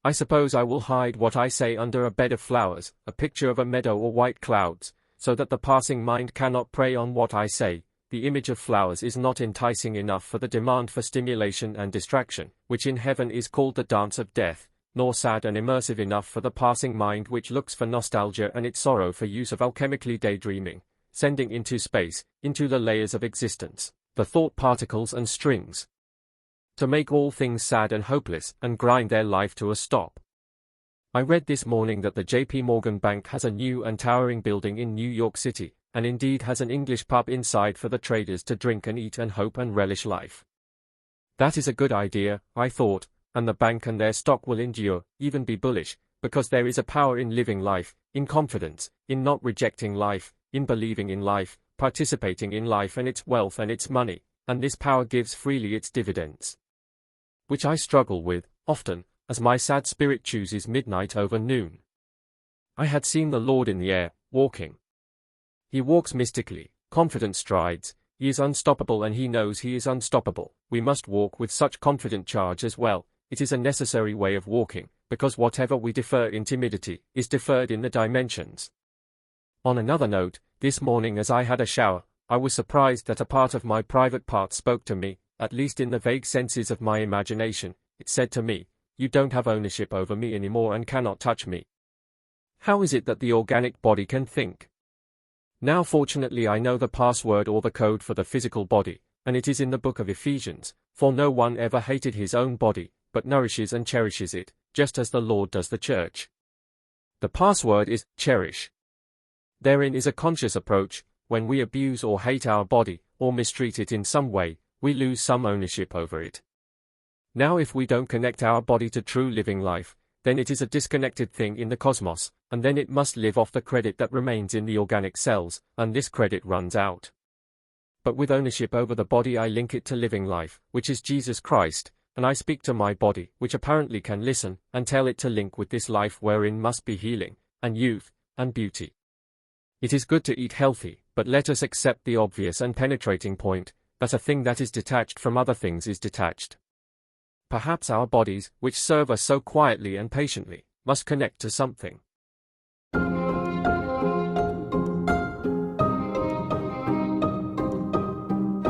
I suppose I will hide what I say under a bed of flowers, a picture of a meadow or white clouds, so that the passing mind cannot prey on what I say. The image of flowers is not enticing enough for the demand for stimulation and distraction, which in heaven is called the dance of death, nor sad and immersive enough for the passing mind which looks for nostalgia and its sorrow for use of alchemically daydreaming, sending into space, into the layers of existence, the thought particles and strings, to make all things sad and hopeless and grind their life to a stop. I read this morning that the J.P. Morgan Bank has a new and towering building in New York City, and indeed has an English pub inside for the traders to drink and eat and hope and relish life. That is a good idea, I thought, and the bank and their stock will endure, even be bullish, because there is a power in living life, in confidence, in not rejecting life, in believing in life, participating in life and its wealth and its money, and this power gives freely its dividends, which I struggle with, often, as my sad spirit chooses midnight over noon. I had seen the Lord in the air, walking. He walks mystically, confident strides, he is unstoppable and he knows he is unstoppable. We must walk with such confident charge as well. It is a necessary way of walking, because whatever we defer in timidity, is deferred in the dimensions. On another note, this morning as I had a shower, I was surprised that a part of my private part spoke to me, at least in the vague senses of my imagination. It said to me, "You don't have ownership over me anymore and cannot touch me." How is it that the organic body can think? Now fortunately I know the password or the code for the physical body, and it is in the book of Ephesians, for no one ever hated his own body, but nourishes and cherishes it, just as the Lord does the church. The password is, cherish. Therein is a conscious approach. When we abuse or hate our body, or mistreat it in some way, we lose some ownership over it. Now if we don't connect our body to true living life, then it is a disconnected thing in the cosmos, and then it must live off the credit that remains in the organic cells, and this credit runs out. But with ownership over the body I link it to living life, which is Jesus Christ, and I speak to my body, which apparently can listen, and tell it to link with this life wherein must be healing, and youth, and beauty. It is good to eat healthy, but let us accept the obvious and penetrating point, that a thing that is detached from other things is detached. Perhaps our bodies, which serve us so quietly and patiently, must connect to something.